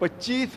25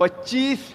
25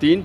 3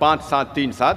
5737,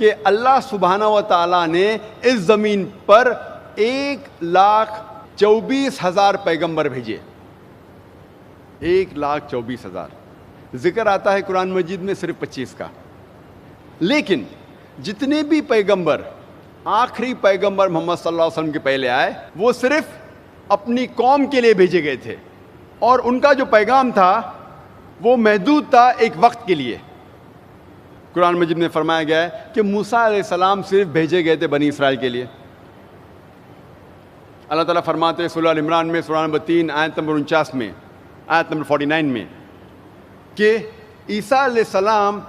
کہ اللہ سبحانہ و تعالیٰ نے اس زمین پر 1,24,000 پیغمبر بھیجے. 1,24,000. ذکر آتا ہے قرآن مجید میں صرف 25 کا. لیکن جتنے بھی پیغمبر آخری پیغمبر محمد صلی اللہ علیہ وسلم کے پہلے آئے وہ صرف اپنی قوم کے لیے بھیجے گئے تھے, اور ان کا جو پیغام تھا وہ محدود تھا ایک وقت کے لیے. قرآن مجید میں فرمایا گیا ہے کہ موسیٰ علیہ السلام صرف بھیجے گئے تھے بنی اسرائیل کے لیے. اللہ تعالیٰ فرماتے ہیں سورہ ال عمران میں سورہ نمبر 3 آیت نمبر 49 میں, آیت نمبر 49 میں, کہ عیسیٰ علیہ السلام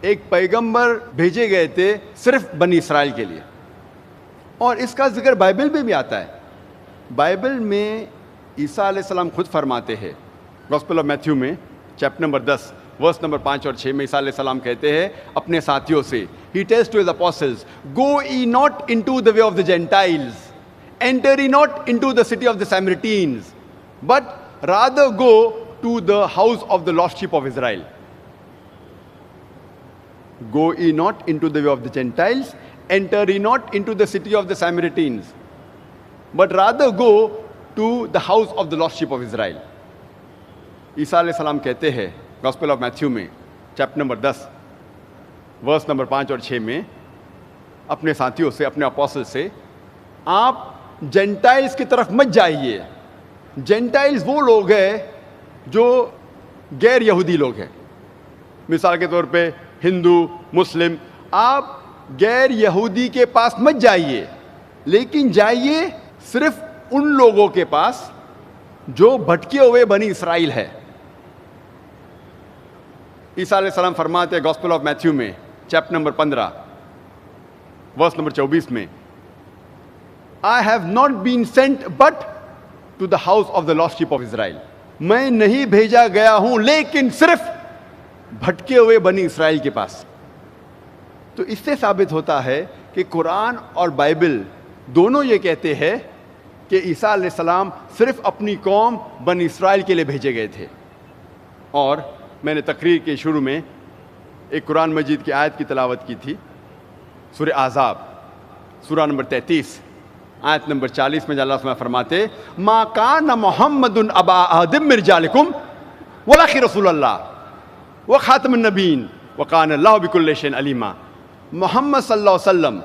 ایک پیغمبر بھیجے گئے تھے صرف بنی اسرائیل کے لیے. اور اس کا ذکر بائبل میں بھی آتا ہے. بائبل میں عیسیٰ علیہ السلام خود فرماتے ہیں, گوسپل آف میتھیو میں چیپٹر نمبر 10 ورس نمبر 5 اور 6 میں عیسیٰ علیہ السلام کہتے ہیں اپنے ساتھیوں سے, He tells to his apostles, Go ye not into the way of the Gentiles, enter ye not into the city of the Samaritans, but rather go to the house of the lost sheep of Israel. Go ye not into the way of the Gentiles, enter ye not into the city of the Samaritans, but rather go to the house of the lost sheep of Israel. عیسیٰ علیہ السلام کہتے ہیں gospel of Matthew میں chapter number 10 verse number 5 اور 6 میں اپنے ساتھیوں سے, اپنے اپوسل سے, آپ جینٹائلز کی طرف مت جائیے. جینٹائلز وہ لوگ ہیں جو غیر یہودی لوگ ہیں. مثال کے طور پہ ہندو, مسلم, آپ غیر یہودی کے پاس مت جائیے, لیکن جائیے صرف ان لوگوں کے پاس جو بھٹکے ہوئے بنی اسرائیل ہے. عیسیٰ علیہ السلام فرماتے ہیں گوسپل آف میتھیو میں چیپٹر نمبر 15 ورس نمبر 24 میں, I have not been sent but to the house of the lost sheep of Israel. میں نہیں بھیجا گیا ہوں لیکن صرف بھٹکے ہوئے بنی اسرائیل کے پاس. تو اس سے ثابت ہوتا ہے کہ قرآن اور بائبل دونوں یہ کہتے ہیں کہ عیسیٰ علیہ السلام صرف اپنی قوم بنی اسرائیل کے لیے بھیجے گئے تھے. اور میں نے تقریر کے شروع میں ایک قرآن مجید کی آیت کی تلاوت کی تھی, سورہ احزاب سورہ نمبر 33 آیت نمبر 40 میں اللہ سبحانہ فرماتے ما کان محمد ابا احد من رجالکم ولکن رسول اللہ وخاتم النبیین وکان اللہ بکل شیء علیما. محمد صلی اللہ علیہ وسلم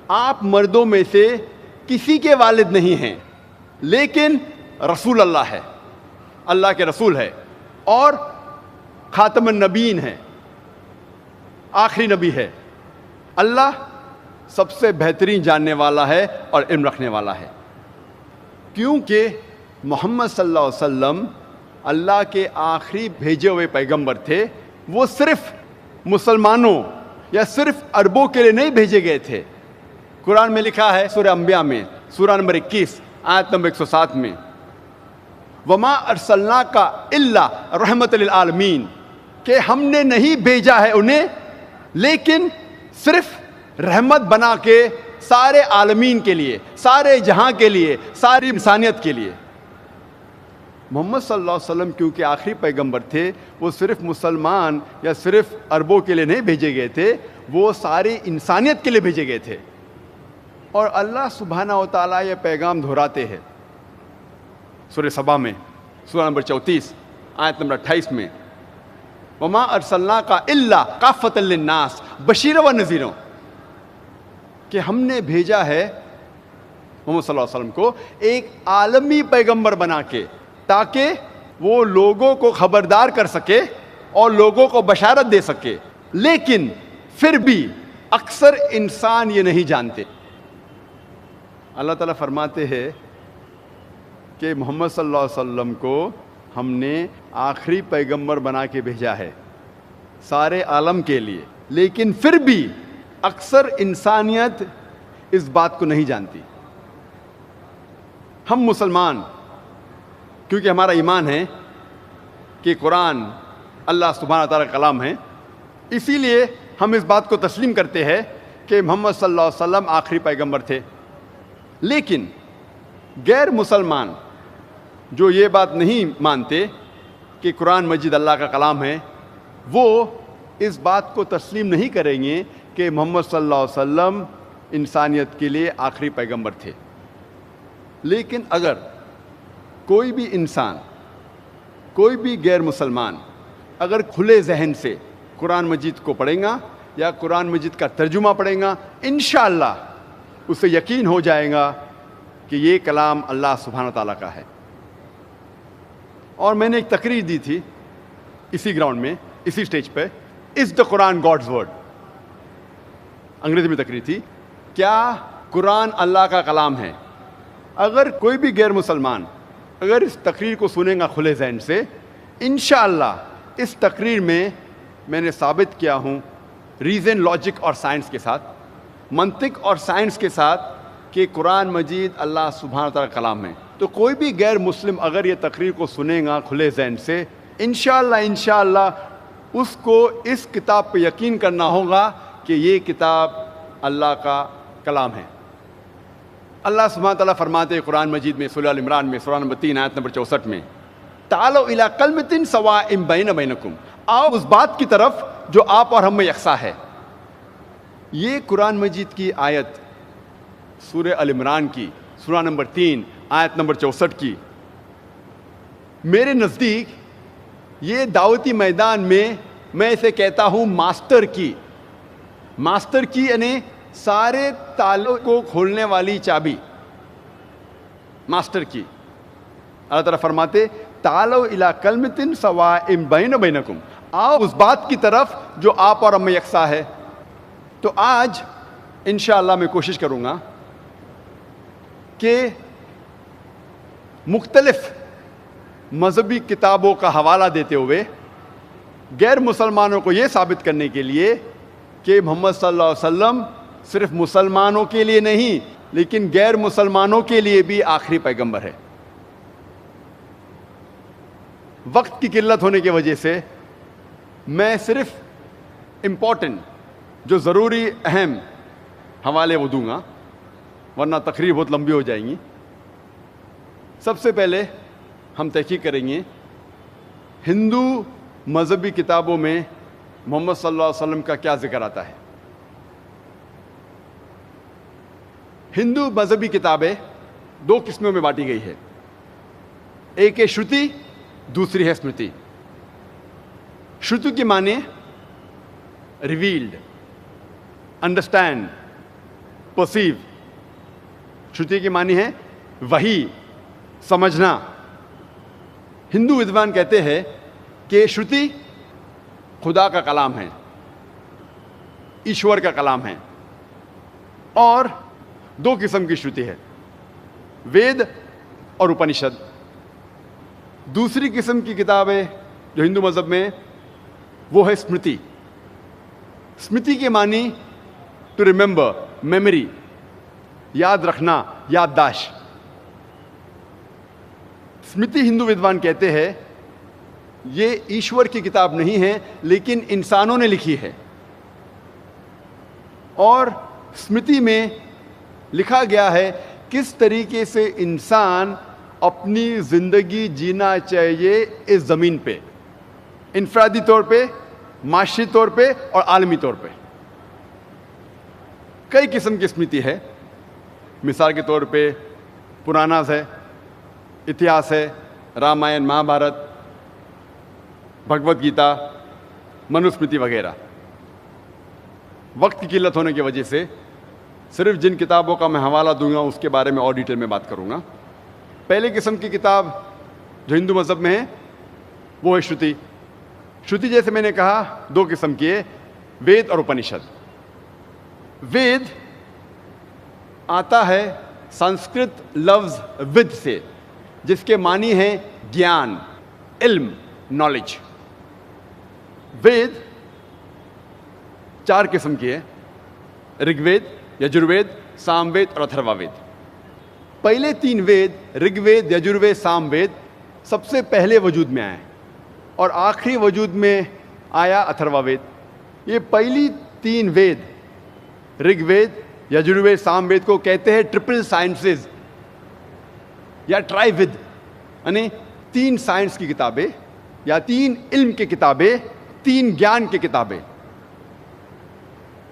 آپ مردوں میں سے کسی کے والد نہیں ہیں, لیکن رسول اللہ ہے, اللہ کے رسول ہے, اور خاتم النبیین ہے, آخری نبی ہے. اللہ سب سے بہترین جاننے والا ہے اور علم رکھنے والا ہے. کیونکہ محمد صلی اللہ علیہ وسلم اللہ کے آخری بھیجے ہوئے پیغمبر تھے, وہ صرف مسلمانوں یا صرف عربوں کے لیے نہیں بھیجے گئے تھے. قرآن میں لکھا ہے سورہ انبیاء میں سورہ نمبر 21 آیت نمبر 107 میں, وما ارسلناک الا رحمت للعالمین, کہ ہم نے نہیں بھیجا ہے انہیں لیکن صرف رحمت بنا کے سارے عالمین کے لیے, سارے جہاں کے لیے, ساری انسانیت کے لیے. محمد صلی اللہ علیہ وسلم کیونکہ آخری پیغمبر تھے, وہ صرف مسلمان یا صرف عربوں کے لیے نہیں بھیجے گئے تھے, وہ ساری انسانیت کے لیے بھیجے گئے تھے. اور اللہ سبحانہ و تعالیٰ یہ پیغام دہراتے ہیں سورہ سبا میں سورہ نمبر 34 آیت نمبر 28 میں, وما ارسلناک الا کافۃ للناس بشیرا و نذیرا, کہ ہم نے بھیجا ہے محمد صلی اللہ علیہ وسلم کو ایک عالمی پیغمبر بنا کے, تاکہ وہ لوگوں کو خبردار کر سکے اور لوگوں کو بشارت دے سکے. لیکن پھر بھی اکثر انسان یہ نہیں جانتے. اللہ تعالیٰ فرماتے ہیں کہ محمد صلی اللہ علیہ وسلم کو ہم نے آخری پیغمبر بنا کے بھیجا ہے سارے عالم کے لیے, لیکن پھر بھی اکثر انسانیت اس بات کو نہیں جانتی. ہم مسلمان کیونکہ ہمارا ایمان ہے کہ قرآن اللہ سبحانہ تعالیٰ کا کلام ہے, اسی لیے ہم اس بات کو تسلیم کرتے ہیں کہ محمد صلی اللہ علیہ وسلم آخری پیغمبر تھے. لیکن غیر مسلمان جو یہ بات نہیں مانتے کہ قرآن مجید اللہ کا کلام ہے, وہ اس بات کو تسلیم نہیں کریں گے کہ محمد صلی اللہ علیہ وسلم انسانیت کے لیے آخری پیغمبر تھے. لیکن اگر کوئی بھی انسان، کوئی بھی غیر مسلمان اگر کھلے ذہن سے قرآن مجید کو پڑھیں گا یا قرآن مجید کا ترجمہ پڑھیں گا، انشاءاللہ اسے یقین ہو جائے گا کہ یہ کلام اللہ سبحانہ تعالیٰ کا ہے. اور میں نے ایک تقریر دی تھی اسی گراؤنڈ میں، اسی سٹیج پہ، از دا قرآن گاڈز ورڈ، انگریزی میں تقریر تھی، کیا قرآن اللہ کا کلام ہے؟ اگر کوئی بھی غیر مسلمان اگر اس تقریر کو سنیں گا کھلے ذہن سے، انشاءاللہ اس تقریر میں نے ثابت کیا ہوں ریزن، لاجک اور سائنس کے ساتھ، منطق اور سائنس کے ساتھ، کہ قرآن مجید اللہ سبحانہ تعالیٰ کا کلام ہے. تو کوئی بھی غیر مسلم اگر یہ تقریر کو سنے گا کھلے ذہن سے، انشاءاللہ اس کو اس کتاب پہ یقین کرنا ہوگا کہ یہ کتاب اللہ کا کلام ہے. اللہ سبحانہ تعالیٰ فرماتے ہیں قرآن مجید میں سورہ ال عمران میں سورہ نمبر 3 آیت نمبر 64 میں، تعالوا الی کلمۃ سواء بین بینکم، آؤ اس بات کی طرف جو آپ اور ہم میں یکساں ہے. یہ قرآن مجید کی آیت سورہ ال عمران کی سورہ نمبر 3 آیت نمبر 64 کی، میرے نزدیک یہ دعوتی میدان میں اسے کہتا ہوں ماسٹر کی یعنی سارے تالوں کو کھولنے والی چابی، ماسٹر کی. اللہ تعالیٰ فرماتے تعالوا الی کلمۃ سواء بین بینکم، آؤ اس بات کی طرف جو آپ اور ہم میں یکساں ہے. تو آج انشاءاللہ میں کوشش کروں گا کہ مختلف مذہبی کتابوں کا حوالہ دیتے ہوئے غیر مسلمانوں کو یہ ثابت کرنے کے لیے کہ محمد صلی اللہ علیہ وسلم صرف مسلمانوں کے لیے نہیں لیکن غیر مسلمانوں کے لیے بھی آخری پیغمبر ہے. وقت کی قلت ہونے کی وجہ سے میں صرف امپورٹنٹ جو ضروری اہم حوالے وہ دوں گا، ورنہ تقریر بہت لمبی ہو جائیں گی. سب سے پہلے ہم تحقیق کریں گے ہندو مذہبی کتابوں میں محمد صلی اللہ علیہ وسلم کا کیا ذکر آتا ہے. ہندو مذہبی کتابیں 2 قسموں میں بانٹی گئی ہے، ایک ہے شروتی، دوسری ہے اسمرتی. شروتی کی معنی ریویلڈ، انڈرسٹینڈ، پرسیو. شروتی کی معنی ہے وحی، سمجھنا. ہندو ودوان کہتے ہیں کہ شروتی خدا کا کلام ہے، ایشور کا کلام ہے. اور 2 قسم کی شروتی ہے، وید اور اپنشد. دوسری قسم کی کتابیں جو ہندو مذہب میں وہ ہے اسمرتی. اسمرتی کے معنی ٹو ریممبر، میموری، یاد رکھنا، یادداشت. اسمرتی ہندو ودوان کہتے ہیں یہ ایشور کی کتاب نہیں ہے لیکن انسانوں نے لکھی ہے. اور اسمرتی میں لکھا گیا ہے کس طریقے سے انسان اپنی زندگی جینا چاہیے اس زمین پہ، انفرادی طور پہ، معاشی طور پہ اور عالمی طور پہ. کئی قسم کی اسمرتی ہے. مثال کے طور پہ پراناز ہے، اتہاس ہے، رامائن، مہابھارت، بھگوت گیتا، منوسمرتی وغیرہ. وقت کی قلت ہونے کی وجہ سے صرف جن کتابوں کا میں حوالہ دوں گا اس کے بارے میں اور ڈیٹیل میں بات کروں گا. پہلے قسم کی کتاب جو ہندو مذہب میں ہے وہ ہے شروتی. شروتی جیسے میں نے کہا 2 قسم کی ہے، وید اور اپنشد. وید آتا ہے سنسکرت لفظ ود سے جس کے معنی ہے گیان، علم، نالج. وید 4 قسم کی ہے، رگ وید، یجروید، سام وید اور اتھروا وید. پہلے 3 وید رگ وید، یجروید، سام وید سب سے پہلے وجود میں آئے اور آخری وجود میں آیا اتھروا وید. یہ پہلی 3 وید رگ وید، یجروید، سام وید کو کہتے ہیں ٹرپل سائنسز یا ٹرائی ود، یعنی 3 سائنس کی کتابیں یا 3 علم کی کتابیں، 3 گیان کی کتابیں.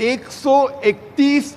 131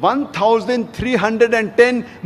1310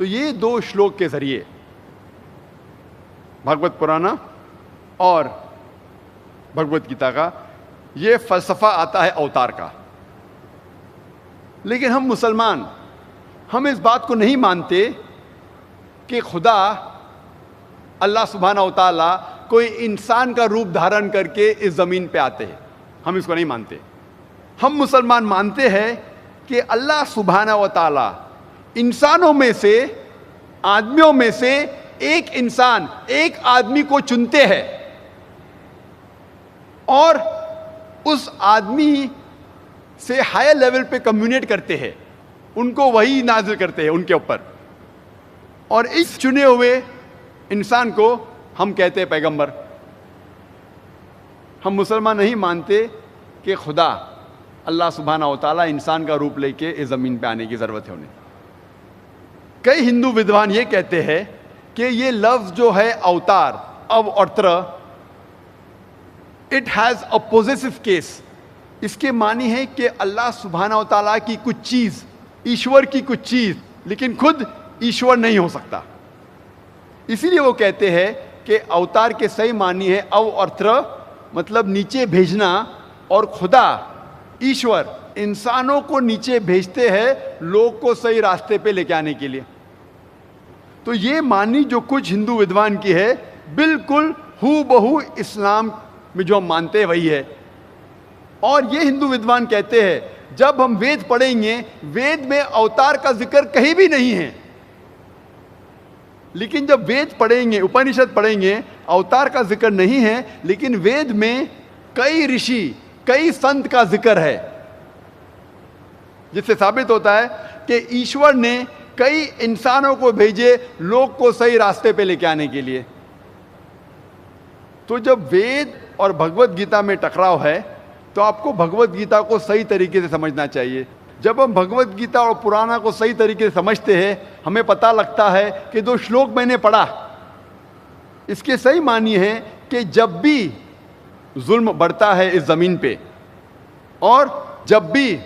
تو یہ 2 شلوک کے ذریعے بھگوت پرانا اور بھگوت گیتا کا یہ فلسفہ آتا ہے اوتار کا. لیکن ہم مسلمان ہم اس بات کو نہیں مانتے کہ خدا اللہ سبحانہ و تعالیٰ کوئی انسان کا روپ دھارن کر کے اس زمین پہ آتے ہیں. ہم اس کو نہیں مانتے. ہم مسلمان مانتے ہیں کہ اللہ سبحانہ و تعالیٰ انسانوں میں سے آدمیوں میں سے ایک انسان ایک آدمی کو چنتے ہیں اور اس آدمی سے ہائر لیول پہ کمیونیٹ کرتے ہیں, ان کو وہی نازل کرتے ہیں ان کے اوپر, اور اس چنے ہوئے انسان کو ہم کہتے ہیں پیغمبر. ہم مسلمان نہیں مانتے کہ خدا اللہ سبحانہ و تعالیٰ انسان کا روپ لے کے اس زمین پہ آنے کی ضرورت ہے انہیں. کئی ہندو ودوان یہ کہتے ہیں کہ یہ لفظ جو ہے اوتار او اور تر, it has a possessive case. اس کے معنی ہے کہ اللہ سبحانہ و تعالیٰ کی کچھ چیز, ایشور کی کچھ چیز, لیکن خود ایشور نہیں ہو سکتا. اسی لیے وہ کہتے ہیں کہ اوتار کے صحیح معنی ہے او اور تر, مطلب نیچے بھیجنا, اور خدا ایشور انسانوں کو نیچے بھیجتے ہیں لوگ کو صحیح راستے پہ لے کے آنے کے لیے. تو یہ معنی جو کچھ ہندو ودوان کی ہے بالکل ہو بہو اسلام میں جو ہم مانتے ہیں وہی ہے. اور یہ ہندو ودوان کہتے ہیں جب ہم وید پڑھیں گے, وید میں اوتار کا ذکر کہیں بھی نہیں ہے, لیکن جب وید پڑھیں گے, اپنشد پڑھیں گے, اوتار کا ذکر نہیں ہے, لیکن وید میں کئی رشی کئی سنت کا ذکر ہے, جس سے ثابت ہوتا ہے کہ ایشور نے کئی انسانوں کو بھیجے لوگ کو صحیح راستے پہ لے کے آنے کے لیے. تو جب وید اور بھگوت گیتا میں ٹکراؤ ہے تو آپ کو بھگوت گیتا کو صحیح طریقے سے سمجھنا چاہیے. جب ہم بھگوت گیتا اور پرانا کو صحیح طریقے سے سمجھتے ہیں, ہمیں پتہ لگتا ہے کہ 2 شلوک میں نے پڑھا, اس کے صحیح معنی ہے کہ جب بھی ظلم بڑھتا ہے اس زمین پہ اور جب بھی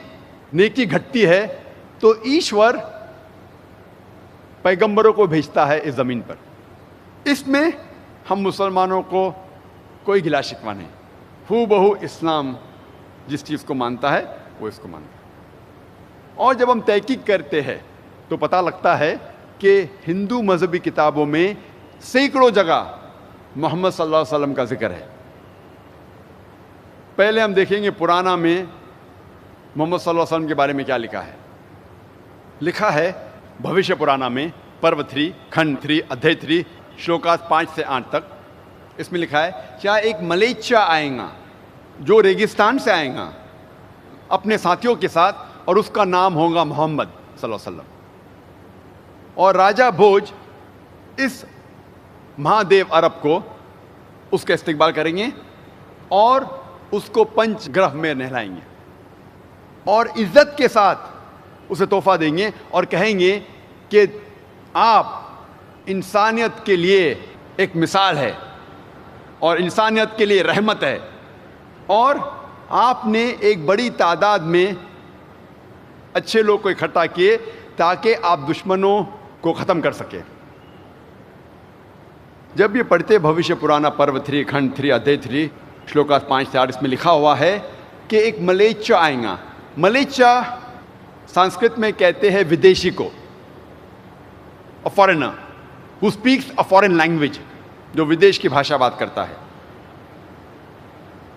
نیکی گھٹتی ہے تو ایشور پیغمبروں کو بھیجتا ہے اس زمین پر. اس میں ہم مسلمانوں کو کوئی گلا شکوہ نہیں. ہو بہو اسلام جس چیز کو مانتا ہے وہ اس کو مانتا ہے. اور جب ہم تحقیق کرتے ہیں تو پتہ لگتا ہے کہ ہندو مذہبی کتابوں میں سینکڑوں جگہ محمد صلی اللہ علیہ وسلم کا ذکر ہے. پہلے ہم دیکھیں گے پرانا میں محمد صلی اللہ علیہ وسلم کے بارے میں کیا لکھا ہے. لکھا ہے بھوشیہ پرانا میں پرو 3 کھنڈ 3 ادھیے 3 شلوکات 5 سے 8 تک. اس میں لکھا ہے کیا ایک ملیچا آئے گا جو ریگستان سے آئے گا اپنے ساتھیوں کے ساتھ, اور اس کا نام ہوگا محمد صلی اللہ علیہ وسلم. اور راجا بھوج اس مہادیو عرب کو اس کا استقبال کریں گے اور اس کو پنچ گرہ میں نہلائیں گے اور عزت کے ساتھ اسے تحفہ دیں گے اور کہیں گے کہ آپ انسانیت کے لیے ایک مثال ہے اور انسانیت کے لیے رحمت ہے, اور آپ نے ایک بڑی تعداد میں اچھے لوگ کو اکٹھا کیے تاکہ آپ دشمنوں کو ختم کر سکیں. جب یہ پڑھتے بھوشیہ پرانا پرو 3 کھنڈ 3 ادھیے 3 شلوکات 5 سے 8, اس میں لکھا ہوا ہے کہ ایک ملیچا آئے گا. ملیچا سنسکرت میں کہتے ہیں ودیشی کو, a foreigner who speaks a foreign language, جو ودیش کی بھاشا بات کرتا ہے.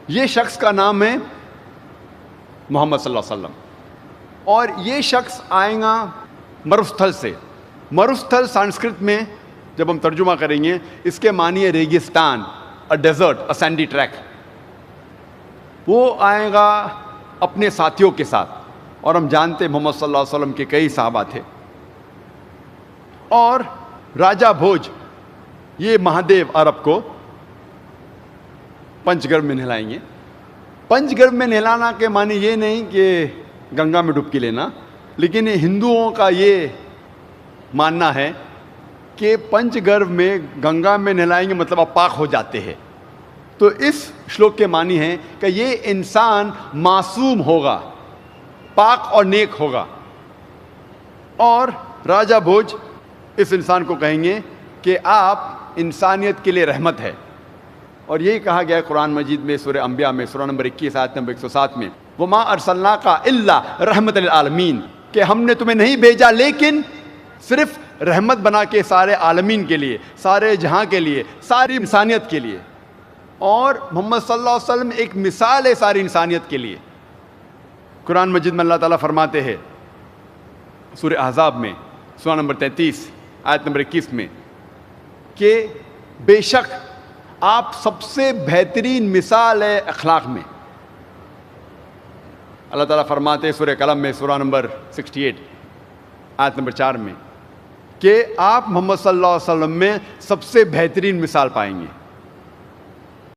یہ شخص کا نام ہے محمد صلی اللہ علیہ وسلم, اور یہ شخص آئے گا مروستھل سے. مروستھل سنسکرت میں جب ہم ترجمہ کریں گے اس کے معنی ہے ریگستان, a desert, a sandy track. وہ آئے گا اپنے ساتھیوں کے ساتھ, اور ہم جانتے ہیں محمد صلی اللہ علیہ وسلم کے کئی صحابہ تھے. اور راجا بھوج یہ مہادیو عرب کو پنچ گرھ میں نہلائیں گے. پنچ گرھ میں نہلانا کے معنی یہ نہیں کہ گنگا میں ڈبکی لینا, لیکن ہندوؤں کا یہ ماننا ہے کہ پنچ گرھ میں گنگا میں نہلائیں گے مطلب آپ پاک ہو جاتے ہیں. تو اس شلوک کے معنی ہے کہ یہ انسان معصوم ہوگا, پاک اور نیک ہوگا. اور راجا بھوج اس انسان کو کہیں گے کہ آپ انسانیت کے لیے رحمت ہے. اور یہی کہا گیا ہے قرآن مجید میں سورہ انبیاء میں سورہ نمبر 21 آیت نمبر 107 میں وَمَا أَرْسَلْنَاكَ إِلَّا رَحْمَةً لِلْعَالَمِينَ کہ ہم نے تمہیں نہیں بھیجا لیکن صرف رحمت بنا کے سارے عالمین کے لیے, سارے جہاں کے لیے, ساری انسانیت کے لیے. اور محمد صلی اللہ علیہ وسلم ایک مثال ہے ساری انسانیت کے لیے. قرآن مجید میں اللہ تعالیٰ فرماتے ہیں سورہ احزاب میں سورہ نمبر 33 آیت نمبر 21 میں کہ بے شک آپ سب سے بہترین مثال ہے اخلاق میں. اللہ تعالیٰ فرماتے ہیں سورہ قلم میں سورہ نمبر 68 آیت نمبر 4 میں کہ آپ محمد صلی اللہ علیہ وسلم میں سب سے بہترین مثال پائیں گے.